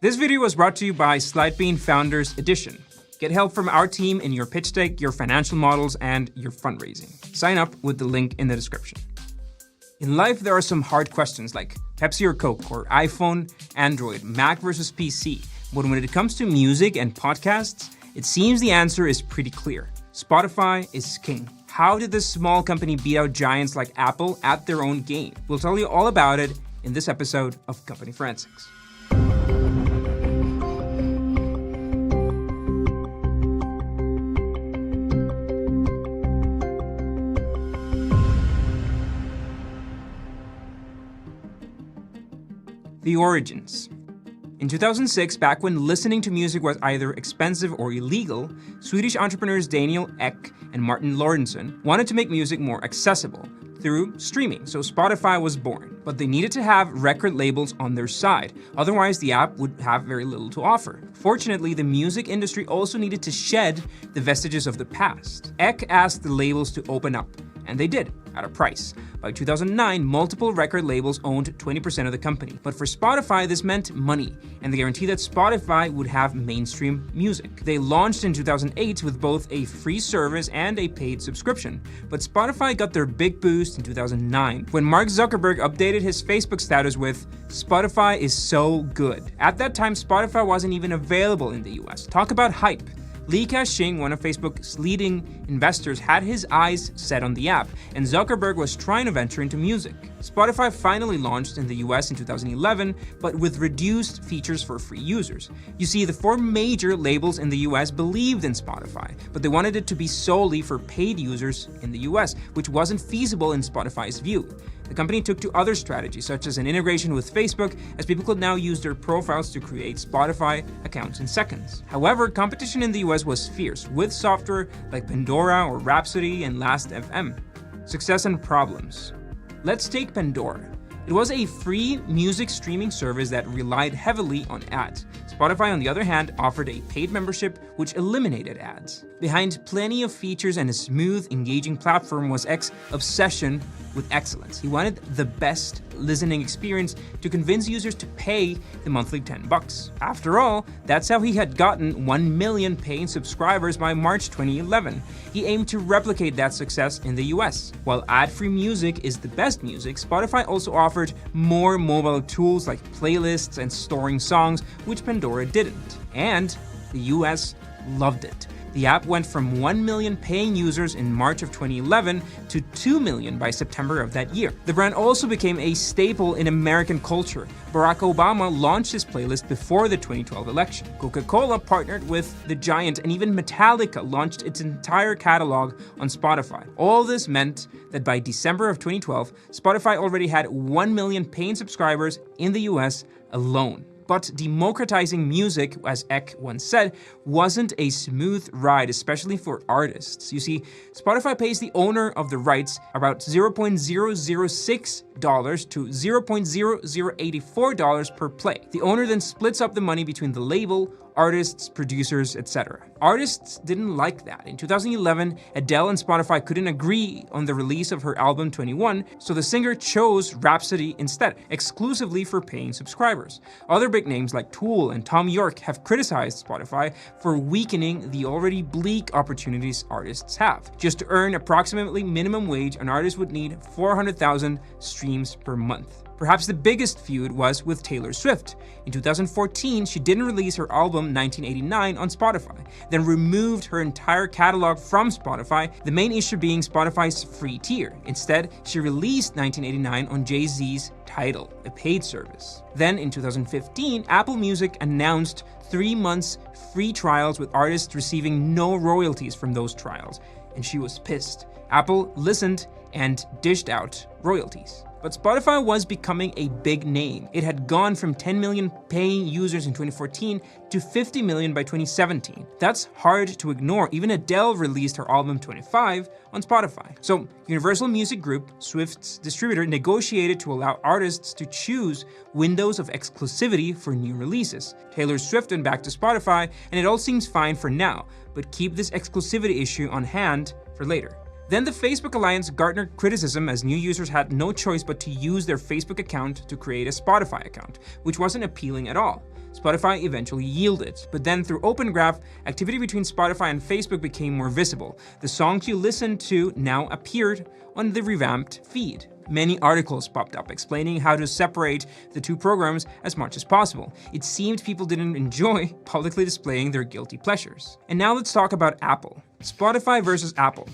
This video was brought to you by SlideBean Founders Edition. Get help from our team in your pitch deck, your financial models, and your fundraising. Sign up with the link in the description. In life, there are some hard questions like Pepsi or Coke, or iPhone, Android, Mac versus PC. But when it comes to music and podcasts, it seems the answer is pretty clear. Spotify is king. How did this small company beat out giants like Apple at their own game? We'll tell you all about it in this episode of Company Forensics. The origins. In 2006, back when listening to music was either expensive or illegal, Swedish entrepreneurs Daniel Ek and Martin Lorentzon wanted to make music more accessible through streaming, so Spotify was born. But they needed to have record labels on their side, otherwise the app would have very little to offer. Fortunately, the music industry also needed to shed the vestiges of the past. Ek asked the labels to open up, and they did, at a price. By 2009, multiple record labels owned 20% of the company. But for Spotify, this meant money, and the guarantee that Spotify would have mainstream music. They launched in 2008 with both a free service and a paid subscription. But Spotify got their big boost in 2009, when Mark Zuckerberg updated his Facebook status with, "Spotify is so good." At that time, Spotify wasn't even available in the US. Talk about hype. Li Ka-shing, one of Facebook's leading investors, had his eyes set on the app, and Zuckerberg was trying to venture into music. Spotify finally launched in the US in 2011, but with reduced features for free users. You see, the four major labels in the US believed in Spotify, but they wanted it to be solely for paid users in the US, which wasn't feasible in Spotify's view. The company took to other strategies, such as an integration with Facebook, as people could now use their profiles to create Spotify accounts in seconds. However, competition in the US was fierce, with software like Pandora or Rhapsody and Last.fm. Success and problems. Let's take Pandora. It was a free music streaming service that relied heavily on ads. Spotify, on the other hand, offered a paid membership which eliminated ads. Behind plenty of features and a smooth, engaging platform was Ek's obsession with excellence. He wanted the best listening experience to convince users to pay the monthly $10. After all, that's how he had gotten 1 million paying subscribers by March 2011. He aimed to replicate that success in the US. While ad-free music is the best music, Spotify also offered more mobile tools like playlists and storing songs, which Pandora didn't. And the US loved it. The app went from 1 million paying users in March of 2011 to 2 million by September of that year. The brand also became a staple in American culture. Barack Obama launched his playlist before the 2012 election. Coca-Cola partnered with the giant, and even Metallica launched its entire catalog on Spotify. All this meant that by December of 2012, Spotify already had 1 million paying subscribers in the US alone. But democratizing music, as Ek once said, wasn't a smooth ride, especially for artists. You see, Spotify pays the owner of the rights about $0.006 to $0.0084 per play. The owner then splits up the money between the label, artists, producers, etc. Artists didn't like that. In 2011, Adele and Spotify couldn't agree on the release of her album 21, so the singer chose Rhapsody instead, exclusively for paying subscribers. Other big names like Tool and Thom Yorke have criticized Spotify for weakening the already bleak opportunities artists have. Just to earn approximately minimum wage, an artist would need 400,000 streams per month. Perhaps the biggest feud was with Taylor Swift. In 2014, she didn't release her album 1989 on Spotify, then removed her entire catalog from Spotify, the main issue being Spotify's free tier. Instead, she released 1989 on Jay-Z's Tidal, a paid service. Then in 2015, Apple Music announced 3 months free trials with artists receiving no royalties from those trials, and she was pissed. Apple listened and dished out royalties. But Spotify was becoming a big name. It had gone from 10 million paying users in 2014 to 50 million by 2017. That's hard to ignore. Even Adele released her album 25 on Spotify. So Universal Music Group, Swift's distributor, negotiated to allow artists to choose windows of exclusivity for new releases. Taylor Swift went back to Spotify, and it all seems fine for now, but keep this exclusivity issue on hand for later. Then the Facebook Alliance garnered criticism as new users had no choice but to use their Facebook account to create a Spotify account, which wasn't appealing at all. Spotify eventually yielded, but then through Open Graph, activity between Spotify and Facebook became more visible. The songs you listened to now appeared on the revamped feed. Many articles popped up explaining how to separate the two programs as much as possible. It seemed people didn't enjoy publicly displaying their guilty pleasures. And now let's talk about Apple. Spotify versus Apple.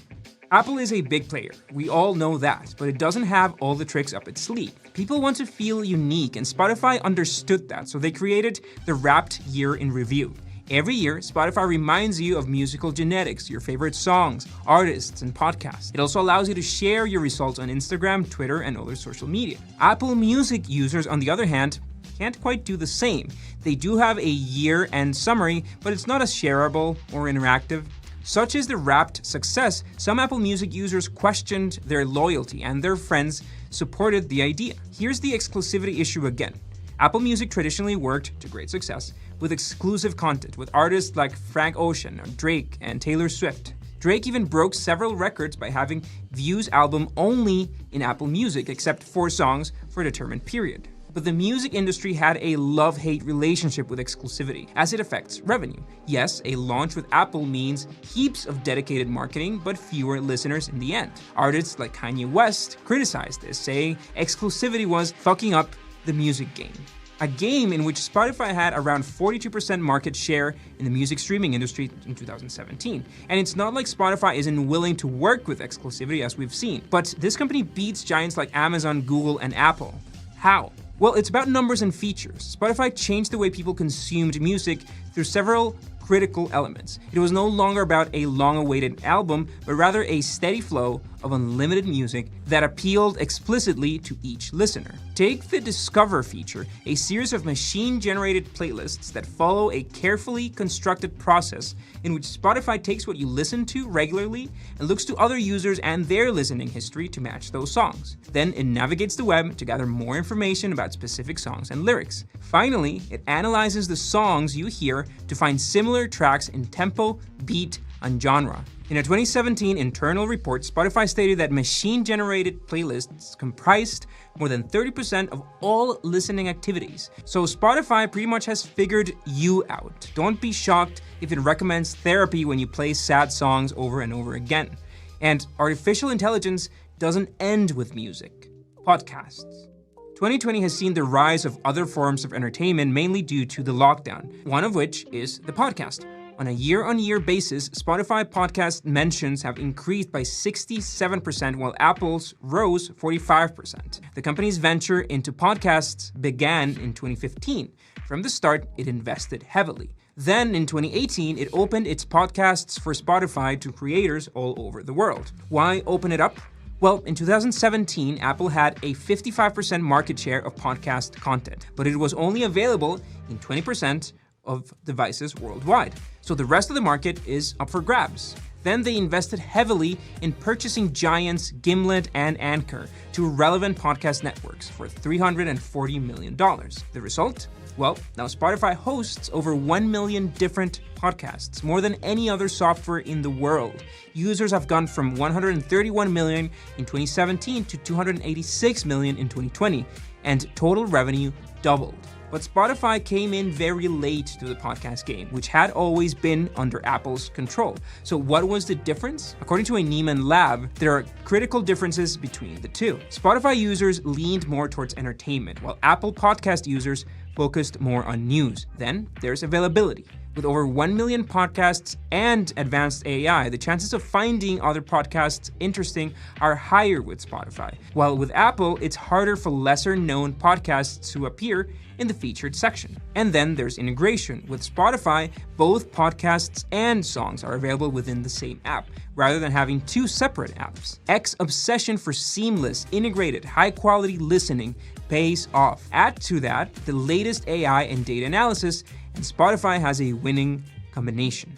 Apple is a big player, we all know that, but it doesn't have all the tricks up its sleeve. People want to feel unique, and Spotify understood that, so they created the Wrapped Year in Review. Every year, Spotify reminds you of musical genetics, your favorite songs, artists, and podcasts. It also allows you to share your results on Instagram, Twitter, and other social media. Apple Music users, on the other hand, can't quite do the same. They do have a year-end summary, but it's not as shareable or interactive. Such is the Wrapped success, some Apple Music users questioned their loyalty, and their friends supported the idea. Here's the exclusivity issue again. Apple Music traditionally worked, to great success, with exclusive content with artists like Frank Ocean, Drake, and Taylor Swift. Drake even broke several records by having View's album only in Apple Music, except 4 songs for a determined period. But the music industry had a love-hate relationship with exclusivity, as it affects revenue. Yes, a launch with Apple means heaps of dedicated marketing, but fewer listeners in the end. Artists like Kanye West criticized this, saying exclusivity was fucking up the music game. A game in which Spotify had around 42% market share in the music streaming industry in 2017. And it's not like Spotify isn't willing to work with exclusivity, as we've seen. But this company beats giants like Amazon, Google, and Apple. How? Well, it's about numbers and features. Spotify changed the way people consumed music through several critical elements. It was no longer about a long-awaited album, but rather a steady flow of unlimited music that appealed explicitly to each listener. Take the Discover feature, a series of machine-generated playlists that follow a carefully constructed process in which Spotify takes what you listen to regularly and looks to other users and their listening history to match those songs. Then it navigates the web to gather more information about specific songs and lyrics. Finally, it analyzes the songs you hear to find similar tracks in tempo, beat, and genre. In a 2017 internal report, Spotify stated that machine-generated playlists comprised more than 30% of all listening activities. So Spotify pretty much has figured you out. Don't be shocked if it recommends therapy when you play sad songs over and over again. And artificial intelligence doesn't end with music. Podcasts. 2020 has seen the rise of other forms of entertainment, mainly due to the lockdown, one of which is the podcast. On a year-on-year basis, Spotify podcast mentions have increased by 67%, while Apple's rose 45%. The company's venture into podcasts began in 2015. From the start, it invested heavily. Then, in 2018, it opened its podcasts for Spotify to creators all over the world. Why open it up? Well, in 2017, Apple had a 55% market share of podcast content, but it was only available in 20% of devices worldwide. So the rest of the market is up for grabs. Then they invested heavily in purchasing giants Gimlet and Anchor, two relevant podcast networks, for $340 million. The result? Well, now Spotify hosts over 1 million different podcasts, more than any other software in the world. Users have gone from 131 million in 2017 to 286 million in 2020, and total revenue doubled. But Spotify came in very late to the podcast game, which had always been under Apple's control. So what was the difference? According to a Nieman lab, there are critical differences between the two. Spotify users leaned more towards entertainment, while Apple podcast users focused more on news. Then there's availability. With over 1 million podcasts and advanced AI, the chances of finding other podcasts interesting are higher with Spotify. While with Apple, it's harder for lesser-known podcasts to appear in the featured section. And then there's integration. With Spotify, both podcasts and songs are available within the same app, rather than having two separate apps. X's obsession for seamless, integrated, high-quality listening pays off. Add to that the latest AI and data analysis, and Spotify has a winning combination.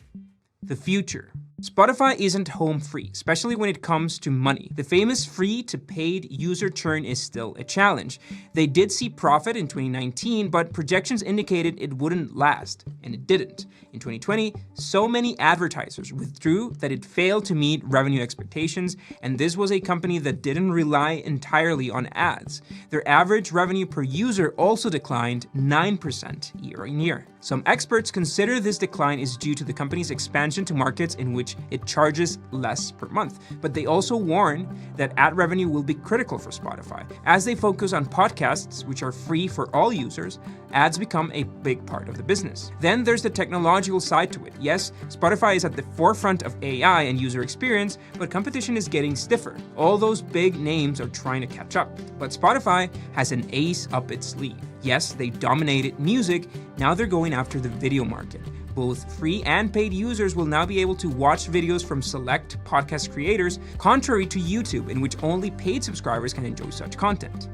The future. Spotify isn't home free, especially when it comes to money. The famous free to paid user churn is still a challenge. They did see profit in 2019, but projections indicated it wouldn't last, and it didn't. In 2020, so many advertisers withdrew that it failed to meet revenue expectations, and this was a company that didn't rely entirely on ads. Their average revenue per user also declined 9% year-on-year. Some experts consider this decline is due to the company's expansion to markets in which it charges less per month, but they also warn that ad revenue will be critical for Spotify. As they focus on podcasts, which are free for all users, ads become a big part of the business. Then there's the technological side to it. Yes, Spotify is at the forefront of AI and user experience, but competition is getting stiffer. All those big names are trying to catch up, but Spotify has an ace up its sleeve. Yes, they dominated music, now they're going after the video market. Both free and paid users will now be able to watch videos from select podcast creators, contrary to YouTube, in which only paid subscribers can enjoy such content.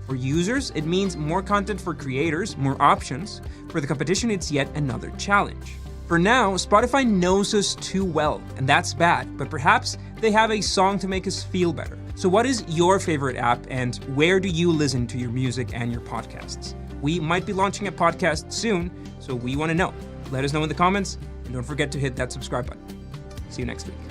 For users, it means more content for creators, more options. For the competition, it's yet another challenge. For now, Spotify knows us too well, and that's bad, but perhaps they have a song to make us feel better. So what is your favorite app, and where do you listen to your music and your podcasts? We might be launching a podcast soon, so we want to know. Let us know in the comments, and don't forget to hit that subscribe button. See you next week.